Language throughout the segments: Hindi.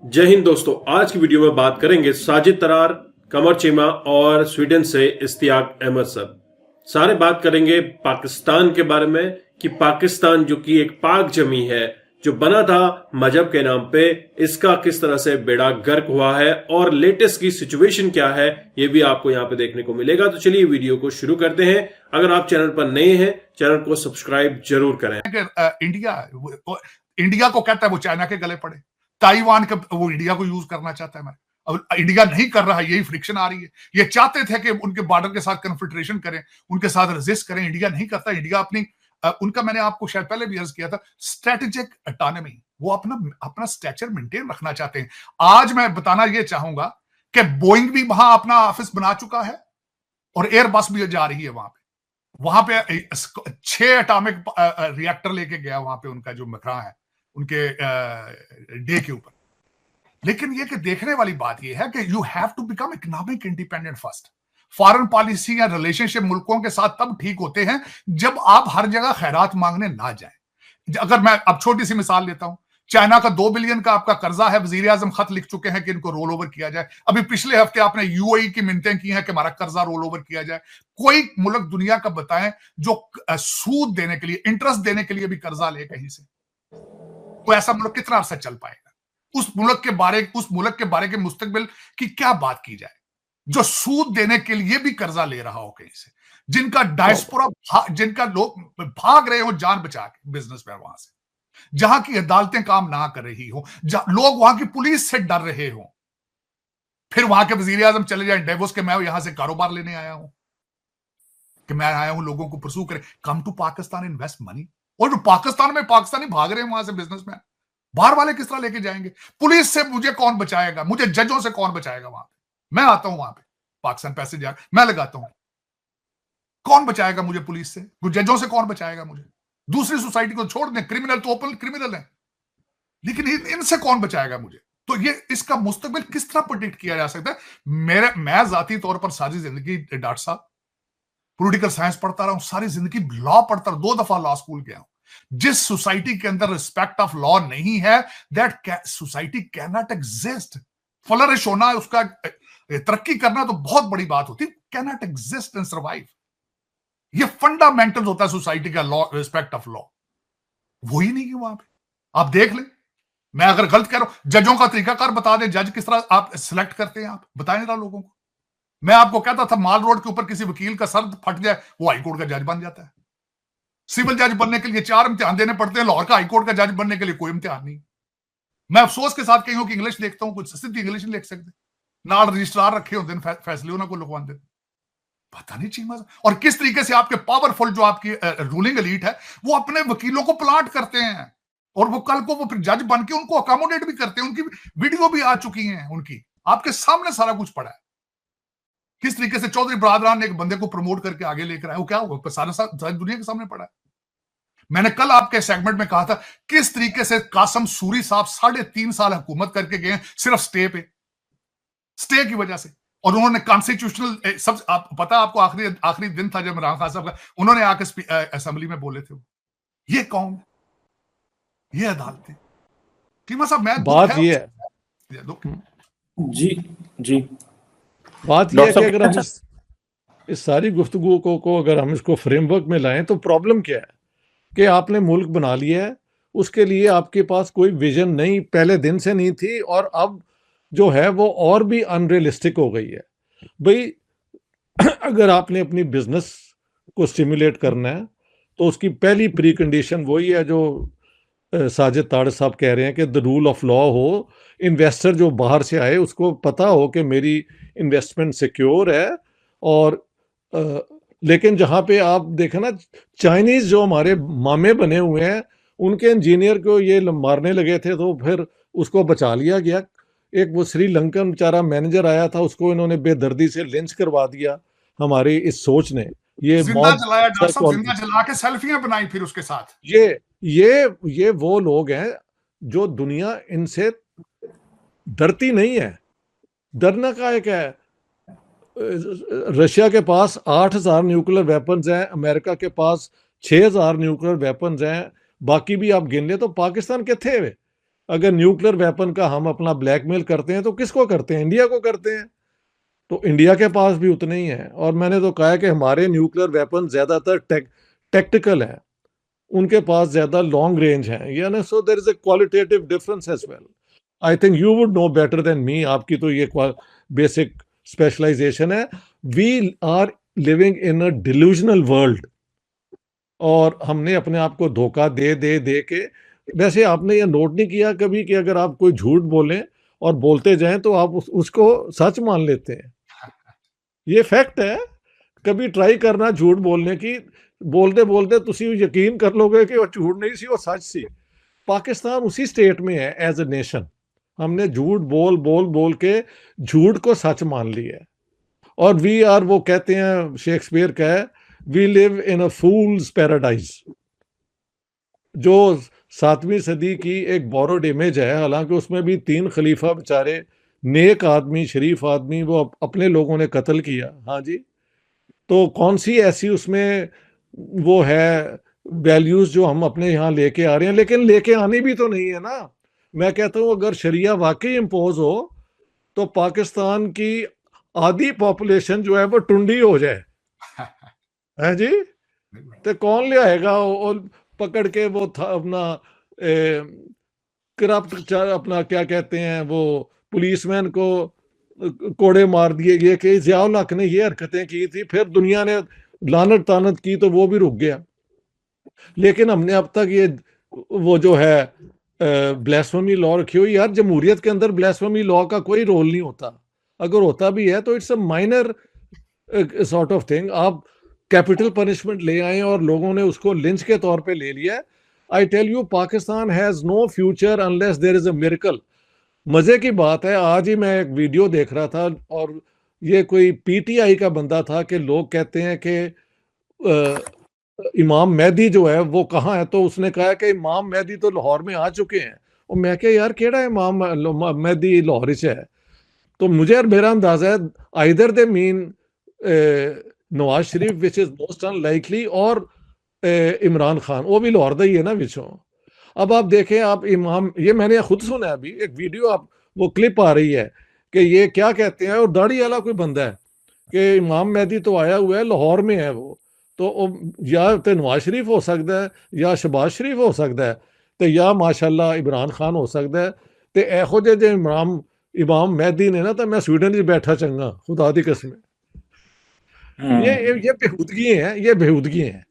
जय हिंद दोस्तों। आज की वीडियो में बात करेंगे साजिद तरार, कमर चीमा और स्वीडन से इश्तियाक अहमद सर। सारे बात करेंगे पाकिस्तान के बारे में कि पाकिस्तान जो कि एक पाक जमी है, जो बना था मजहब के नाम पे, इसका किस तरह से बेड़ा गर्क हुआ है और लेटेस्ट की सिचुएशन क्या है, ये भी आपको यहाँ पे देखने को मिलेगा। तो चलिए वीडियो को शुरू करते हैं। अगर आप चैनल पर नए हैं, चैनल को सब्सक्राइब जरूर करें। इंडिया को कहता है वो चाइना के गले पड़े, ताइवान का वो इंडिया को यूज करना चाहता है। मैं अब इंडिया नहीं कर रहा है, यही फ्रिक्शन आ रही है। ये चाहते थे कि उनके बॉर्डर के साथ कन्फिल्ट्रेशन करें, उनके साथ रेजिस्ट करें। इंडिया नहीं करता। इंडिया अपनी उनका, मैंने आपको शायद पहले भी अर्ज किया था, स्ट्रेटेजिक ऑटोनॉमी, वो अपना स्टैचर मेंटेन रखना चाहते हैं। आज मैं बताना यह चाहूंगा कि बोइंग भी वहां अपना ऑफिस बना चुका है और एयरबस भी जा रही है वहां पे 6 एटॉमिक रिएक्टर लेके गया वहां पे उनका जो मकरा है उनके डे के ऊपर। लेकिन ये कि देखने वाली बात ये है कि you have to become economic independent first. Foreign policy या रिलेशनशिप मुल्कों के साथ तब ठीक होते हैं जब आप हर जगह खैरात मांगने ना जाएं। अगर मैं अब छोटी सी मिसाल लेता हूं, चाइना का 2 बिलियन का आपका कर्जा है, वजीर आजम खत लिख चुके हैं कि इनको रोल ओवर किया जाए। अभी पिछले हफ्ते आपने यूएई की मिन्नतें की हैं कि हमारा कर्जा रोल ओवर किया जाए। कोई मुल्क दुनिया का बताएं जो सूद देने के लिए, इंटरेस्ट देने के लिए भी कर्जा ले कहीं से? तो ऐसा मुल्क कितना अरसा चल पाएगा? उस मुल्क के बारे के मुस्तकबिल की क्या बात की जाए जो सूद देने के लिए भी कर्जा ले रहा हो कहीं से, जिनका डायस्पोरा, जिनका लोग भाग रहे हो जान बचा के बिजनेस में वहां से, जहां की अदालतें काम ना कर रही हो, लोग वहां की पुलिस से डर रहे हो, फिर वहां के वजीर आजम चले जाए डेवोस के मैं यहां से कारोबार लेने आया हूं, कि मैं आया हूं लोगों को परसू करें, come to Pakistan invest money. और जो पाकिस्तान में पाकिस्तानी भाग रहे हैं वहां से बिजनेसमैन, बाहर वाले किस तरह लेके जाएंगे? पुलिस से मुझे कौन बचाएगा? मुझे जजों से कौन बचाएगा? वहां पे मैं आता हूं, वहां पे पाकिस्तान पैसे जा मैं लगाता हूं, कौन बचाएगा मुझे पुलिस से? जजों से कौन बचाएगा मुझे? दूसरी सोसाइटी को छोड़ दें, क्रिमिनल तो ओपन क्रिमिनल है, लेकिन इनसे कौन बचाएगा मुझे? तो ये इसका मुस्तकबिल किस तरह प्रेडिक्ट किया जा सकता है? मैं जाती तौर पर सारी जिंदगी डॉक्टर साहब पॉलिटिकल साइंस पढ़ता रहा हूं, सारी जिंदगी लॉ पढ़ता रहा, 2 दफा लॉ स्कूल गया हूं। जिस सोसाइटी के अंदर रिस्पेक्ट ऑफ लॉ नहीं है, that society can not exist. Flourish होना, उसका तरक्की करना तो बहुत बड़ी बात होती, can not exist and survive. ये फंडामेंटल होता है सोसाइटी का, लॉ, रिस्पेक्ट ऑफ लॉ। वही नहीं है वहां पे। आप देख ले, मैं अगर गलत कह रहा हूं, जजों का तरीकाकार बता दें, जज किस तरह आप सिलेक्ट करते हैं, आप बताएं जरा लोगों को। मैं आपको कहता था माल रोड के ऊपर किसी वकील का सर फट जाए, वो हाईकोर्ट का जज बन जाता है। सिविल जज बनने के लिए 4 इम्तिहान देने पड़ते हैं, लाहौर का हाईकोर्ट का जज बनने के लिए कोई इम्तिहान नहीं। मैं अफसोस के साथ कहीं हूं कि इंग्लिश देखता हूं, कुछ सिद्ध इंग्लिश नहीं लिख सकते, नाल रजिस्ट्रार रखे होते हैं, फैसले उन्होंने को लिखवा देते। पता नहीं चीमा। और किस तरीके से आपके पावरफुल जो आपकी रूलिंग एलीट है, वो अपने वकीलों को प्लांट करते हैं और वो कल को वो फिर जज बन के उनको अकोमोडेट भी करते हैं। उनकी वीडियो भी आ चुकी है, उनकी आपके सामने सारा कुछ पड़ा है। किस तरीके से चौधरी बरादरान ने एक बंदे को प्रमोट करके आगे लेकर आए, वो क्या हुआ? सारा दुनिया के सामने पड़ा है। मैंने कल आपके सेगमेंट में कहा था किस तरीके से कासम सूरी साहब 3.5 साल हुकूमत करके गए सिर्फ स्टे की वजह से, और उन्होंने कॉन्स्टिट्यूशनल सब पता आपको, आखिरी दिन था जब इमरान खान साहब का, उन्होंने आके असेंबली में बोले थे। ये कौन? ये अदालतें। टीमा साहब, मैं बात ये है जी जी बात यह है कि अगर हम इस सारी गुफ्तगू को अगर हम इसको फ्रेमवर्क में लाएं तो प्रॉब्लम क्या है कि आपने मुल्क बना लिया है, उसके लिए आपके पास कोई विजन नहीं, पहले दिन से नहीं थी, और अब जो है वो और भी अनरियलिस्टिक हो गई है। भाई अगर आपने अपनी बिजनेस को स्टिमुलेट करना है तो उसकी पहली प्री कंडीशन वही है जो साजिद ताड़ साहब कह रहे हैं कि द रूल ऑफ लॉ हो। इन्वेस्टर जो बाहर से आए उसको पता हो कि मेरी इन्वेस्टमेंट सिक्योर है। और लेकिन जहाँ पे आप देखें ना, चाइनीज जो हमारे मामे बने हुए हैं, उनके इंजीनियर को ये मारने लगे थे तो फिर उसको बचा लिया गया। एक वो श्रीलंकन बेचारा मैनेजर आया था, उसको इन्होंने बेदर्दी से लिंच करवा दिया हमारी इस सोच ने। ये जिंदा जला के सेल्फियां बनाई फिर उसके साथ। ये वो लोग हैं जो दुनिया इनसे डरती नहीं है। डरना का एक है, रशिया के पास 8,000 न्यूक्लियर वेपन्स हैं, अमेरिका के पास 6,000 न्यूक्लियर वेपन्स हैं, बाकी भी आप गिन ले तो पाकिस्तान के थे वे। अगर न्यूक्लियर वेपन का हम अपना ब्लैकमेल करते हैं तो किसको करते हैं? इंडिया को करते हैं। तो इंडिया के पास भी उतने ही हैं। और मैंने तो कहा है कि हमारे न्यूक्लियर वेपन ज्यादातर टैक्टिकल हैं, उनके पास ज्यादा लॉन्ग रेंज है, यानी so there is a qualitative difference as well. I think you would know better than me, आपकी तो ये बेसिक स्पेशलाइजेशन है। We are living in a delusional world, और हमने अपने आप को धोखा दे दे दे के, वैसे आपने ये नोट नहीं किया कभी कि अगर आप कोई झूठ बोलें और बोलते जाएं तो आप उसको सच मान लेते हैं। ये फैक्ट है। कभी ट्राई करना झूठ बोलने की, बोलते बोलते तुसी यकीन कर लोगे कि वो झूठ नहीं सी, वो सच सी। पाकिस्तान उसी स्टेट में है एज ए नेशन। हमने झूठ बोल बोल बोल के झूठ को सच मान लिया है। और वी आर, वो कहते हैं, शेक्सपियर का है, we live in a fool's paradise, जो 7वीं सदी की एक बोरोड इमेज है। हालांकि उसमें भी 3 खलीफा बेचारे नेक आदमी, शरीफ आदमी, वो अपने लोगों ने कत्ल किया। हाँ जी, तो कौन सी ऐसी उसमें वो है वैल्यूज जो हम अपने यहाँ लेके आ रहे हैं? लेकिन लेके आनी भी तो नहीं है ना। मैं कहता हूँ अगर शरिया वाकई इम्पोज हो तो पाकिस्तान की आधी पॉपुलेशन जो है वो टुंडी हो जाए, है जी। तो कौन ले आएगा और पकड़ के वो था अपना करप्ट, अपना क्या कहते हैं, वो पुलिसमैन को कोड़े मार दिए गए कि जियाउल हक ने ये हरकतें की थी, फिर दुनिया ने लानत तानत की तो वो भी रुक गया। लेकिन हमने अब तक ये वो जो है ब्लास्फेमी लॉ रखी हुई। यार, जमहूरियत के अंदर ब्लास्फेमी लॉ का कोई रोल नहीं होता। अगर होता भी है तो it's a minor sort of thing. आप कैपिटल पनिशमेंट ले आए और लोगों ने उसको लिंच के तौर पे ले लिया। I tell you, Pakistan has no future unless there is a miracle. मजे की बात है, आज ही मैं एक वीडियो देख रहा था और ये कोई पीटीआई का बंदा था कि लोग कहते हैं कि इमाम मेहदी जो है वो कहाँ है, तो उसने कहा कि इमाम मेहदी तो लाहौर में आ चुके हैं। और मैं क्या यार, केड़ा इमाम मेहदी लाहौर से है? तो मुझे मेरा अंदाजा है either they mean Nawaz Sharif which is most unlikely, और इमरान खान, वो भी लाहौर दा ही है ना विचों। अब आप देखें, आप इमाम, ये मैंने खुद सुना है अभी एक वीडियो, आप वो क्लिप आ रही है कि ये क्या कहते हैं, और दाढ़ी वाला कोई बंदा है कि इमाम मेहदी तो आया हुआ है, लाहौर में है वो। तो या तो नवाज शरीफ हो सकता है, या शहबाज शरीफ हो सकता है, तो या माशाल्लाह इमरान खान हो सकता है। तो एहो जे इमाम मेहदी ने ना, तो मैं स्वीडन में बैठा चंगा, खुदा दी कसम। ये बेहूदगी है, ये बेहूदगी है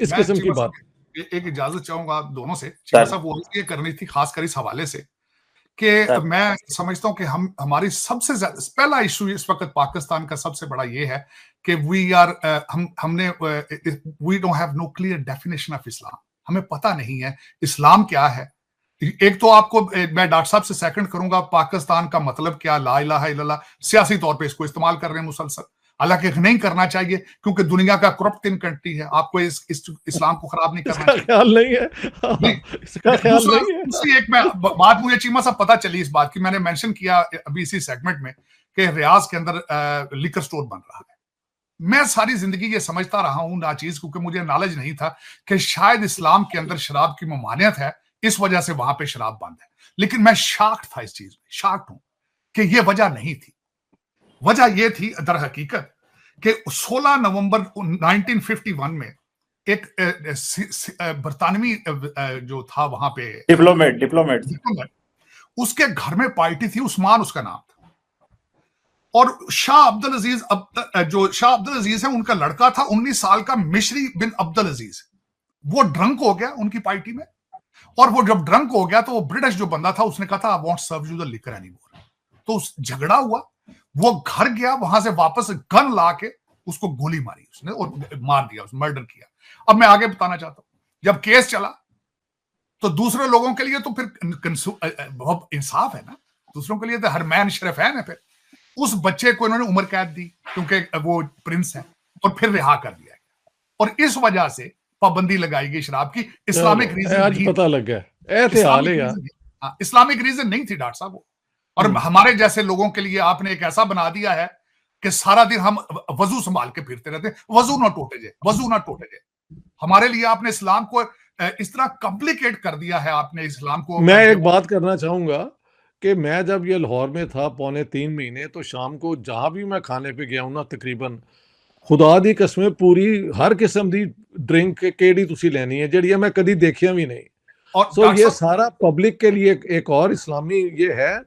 इस किस्म की बात। एक इजाजत चाहूंगा आप दोनों से, साहब, वो ये करनी थी खासकर इस हवाले से कि मैं समझता हूं कि हमारी सबसे पहला इशू इस वक्त पाकिस्तान का सबसे बड़ा ये है कि we don't have no clear definition of Islam. हमें पता नहीं है इस्लाम क्या है। एक तो आपको मैं डॉक्टर साहब से सेकंड करूंगा, पाकिस्तान का मतलब क्या, ला इलाहा इल्लल्लाह, सियासी तौर पे इसको इस्तेमाल कर रहे हैं मुसलसल। हालांकि नहीं करना चाहिए क्योंकि दुनिया का करप्ट कंट्री है, आपको इस्लाम को खराब नहीं करना चाहिए। ख्याल नहीं है, इसका ख्याल नहीं है। दूसरी एक बात मुझे चीमा साहब पता चली इस बात की, मैंने मेंशन किया अभी इसी सेगमेंट में कि रियाज के अंदर लिकर स्टोर बन रहा है। मैं सारी जिंदगी ये समझता रहा हूं नाचीज, क्योंकि मुझे नॉलेज नहीं था कि शायद इस्लाम के अंदर शराब की ममानियत है, इस वजह से वहां पे शराब बंद है। लेकिन मैं शॉक्ड था इस चीज में, शॉक्ड हूं कि ये वजह नहीं थी। वजह यह थी दर हकीकत कि 16 नवंबर 1951 में एक बरतानवी जो था वहां पे डिप्लोमेट, उसके घर में पार्टी थी, उस्मान उसका नाम था। और शाह अब्दुल अजीज है उनका लड़का था, 19 साल का मिश्री बिन अब्दुल अजीज। वो ड्रंक हो गया उनकी पार्टी में, और वो जब ड्रंक हो गया तो वो ब्रिटिश जो बंदा था उसने कहा था I won't serve you the liquor anymore. तो उस झगड़ा हुआ, वो घर गया, वहां से वापस गन ला के उसको गोली मारी उसने और मार दिया, उसने मर्डर किया। अब मैं आगे बताना चाहता हूं, जब केस चला तो दूसरे लोगों के लिए तो फिर बहुत इंसाफ है ना, दूसरों के लिए तो हर मैन शरफैन है। फिर उस बच्चे को इन्होंने उम्र कैद दी क्योंकि वो प्रिंस है, और फिर रिहा कर दिया गया। और इस वजह से पाबंदी लगाई गई शराब की। इस्लामिक रीजन आज पता लग गया, इस्लामिक रीजन नहीं थी डॉक्टर साहब। और हमारे जैसे लोगों के लिए आपने एक ऐसा बना दिया है कि सारा दिन हम वजू संभाल के फिरते रहते हैं, वजू ना टूटे जाए, वजू ना टूटे जाए। हमारे लिए आपने इस्लाम को इस तरह कॉम्प्लिकेट कर दिया है आपने इस्लाम को। मैं एक बात करना चाहूंगा कि मैं जब ये लाहौर में था 2.5 महीने, तो शाम को जहां भी मैं खाने पे गया हूं ना, तकरीबन खुदा दी कसमें पूरी हर किस्म दी ड्रिंक केड़ी तुसी लेनी है जेड़ी मैं कदी देखिया भी नहीं। और सो ये सारा पब्लिक के लिए एक और इस्लामी ये है,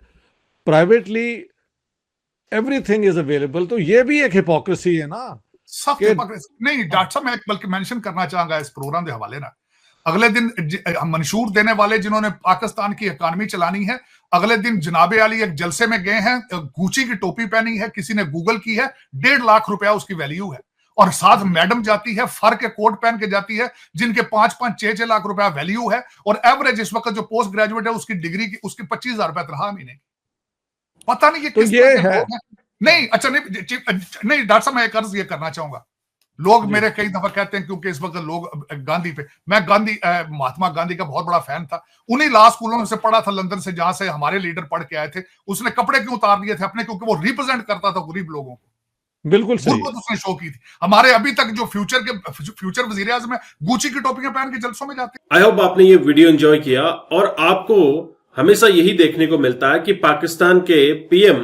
प्राइवेटली एवरीथिंग इज अवेलेबल। तो ये भी एक हिपोक्रेसी है ना। सब नहीं डॉक्टर साहब, मैं बल्कि मेंशन करना चाहूंगा इस प्रोग्राम के हवाले ना, अगले दिन मंशूर देने वाले जिन्होंने पाकिस्तान की इकॉनमी चलानी है, अगले दिन जनाबे अली एक जलसे में गए हैं, गुची की टोपी पहनी है, किसी ने गूगल की है, 1.5 लाख रुपया उसकी वैल्यू है, और साथ मैडम जाती है फर के कोट पहन के जाती है जिनके 5-5, 6-6 लाख रुपया वैल्यू है, और एवरेज इस वक्त जो पोस्ट ग्रेजुएट है उसकी डिग्री की उसकी 25,000 रुपया तनख्वाह महीने की। पता नहीं ये तो किस ये तरह के है। लोग हैं। नहीं अच्छा, नहीं डॉक्टर साहब, मैं एक अर्ज ये करना चाहूंगा। लोग मेरे कई दफा कहते हैं, क्योंकि इस वक्त लोग गांधी पे, मैं महात्मा गांधी का बहुत बड़ा फैन था, उन्हीं लॉ स्कूलों से पढ़ा था लंदन से, जहां से हमारे लीडर पढ़ के आए थे। उसने कपड़े क्यों उतार दिए थे अपने? क्योंकि वो रिप्रेजेंट करता था गरीब लोगों को। बिल्कुल सही। उसने शो की थी। हमारे अभी तक जो फ्यूचर वजीर आज़म है, गुची की टोपियां पहन के जलसों में जाते हैं। आई होप आपने ये वीडियो एंजॉय किया, और आपको हमेशा यही देखने को मिलता है कि पाकिस्तान के पीएम,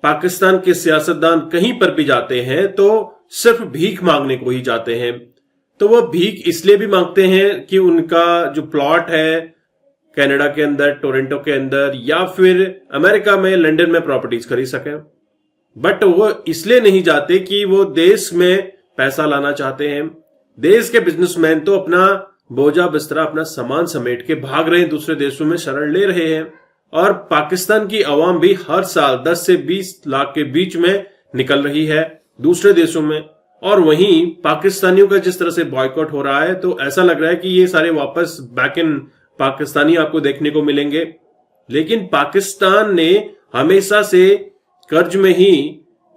पाकिस्तान के सियासतदान कहीं पर भी जाते हैं तो सिर्फ भीख मांगने को ही जाते हैं। तो वो भीख इसलिए भी मांगते हैं कि उनका जो प्लॉट है कनाडा के अंदर, टोरंटो के अंदर, या फिर अमेरिका में, लंदन में प्रॉपर्टीज खरीद सकें। बट वो इसलिए नहीं जाते कि वो देश में पैसा लाना चाहते हैं। देश के बिजनेसमैन तो अपना बोझा बिस्तरा, अपना सामान समेट के भाग रहे हैं, दूसरे देशों में शरण ले रहे हैं, और पाकिस्तान की अवाम भी हर साल 10 से 20 लाख के बीच में निकल रही है दूसरे देशों में। और वहीं पाकिस्तानियों का जिस तरह से बॉयकॉट हो रहा है, तो ऐसा लग रहा है कि ये सारे वापस बैक इन पाकिस्तानी आपको देखने को मिलेंगे। लेकिन पाकिस्तान ने हमेशा से कर्ज में ही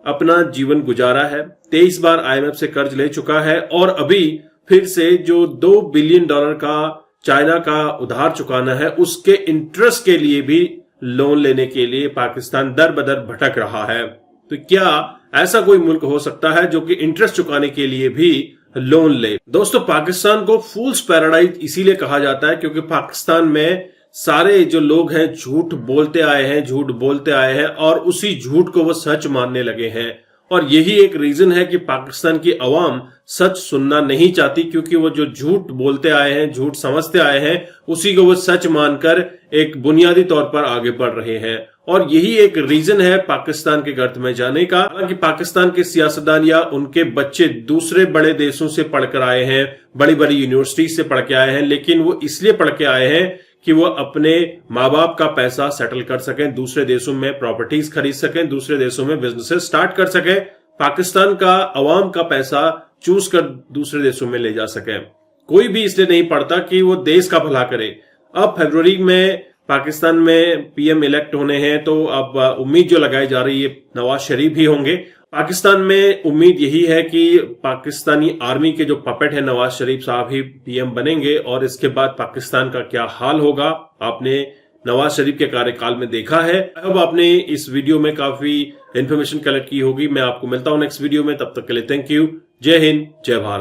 अपना जीवन गुजारा है, 23 बार IMF से कर्ज ले चुका है, और अभी फिर से जो $2 बिलियन का चाइना का उधार चुकाना है, उसके इंटरेस्ट के लिए भी लोन लेने के लिए पाकिस्तान दर बदर भटक रहा है। तो क्या ऐसा कोई मुल्क हो सकता है जो कि इंटरेस्ट चुकाने के लिए भी लोन ले? दोस्तों, पाकिस्तान को फूल्स पैराडाइज इसीलिए कहा जाता है क्योंकि पाकिस्तान में सारे जो लोग हैं झूठ बोलते आए हैं, झूठ बोलते आए हैं, और उसी झूठ को वो सच मानने लगे हैं। और यही एक रीजन है कि पाकिस्तान की अवाम सच सुनना नहीं चाहती, क्योंकि वो जो झूठ बोलते आए हैं, झूठ समझते आए हैं, उसी को वो सच मानकर एक बुनियादी तौर पर आगे बढ़ रहे हैं। और यही एक रीजन है पाकिस्तान के गर्त में जाने का। हालांकि पाकिस्तान के सियासतदान या उनके बच्चे दूसरे बड़े देशों से पढ़कर आए हैं, बड़ी बड़ी यूनिवर्सिटी से पढ़ के आए हैं, लेकिन वो इसलिए पढ़ के आए हैं कि वो अपने माँ बाप का पैसा सेटल कर सकें, दूसरे देशों में प्रॉपर्टीज खरीद सकें, दूसरे देशों में बिजनेसेस स्टार्ट कर सकें, पाकिस्तान का अवाम का पैसा चूस कर दूसरे देशों में ले जा सकें। कोई भी इसलिए नहीं पढ़ता कि वो देश का भला करे। अब फरवरी में पाकिस्तान में पीएम इलेक्ट होने हैं, तो अब उम्मीद जो लगाई जा रही है नवाज शरीफ ही होंगे। पाकिस्तान में उम्मीद यही है कि पाकिस्तानी आर्मी के जो पपेट है नवाज शरीफ साहब ही पीएम बनेंगे, और इसके बाद पाकिस्तान का क्या हाल होगा आपने नवाज शरीफ के कार्यकाल में देखा है। अब आपने इस वीडियो में काफी इंफॉर्मेशन कलेक्ट की होगी। मैं आपको मिलता हूं नेक्स्ट वीडियो में, तब तक के लिए थैंक यू। जय हिंद, जय भारत।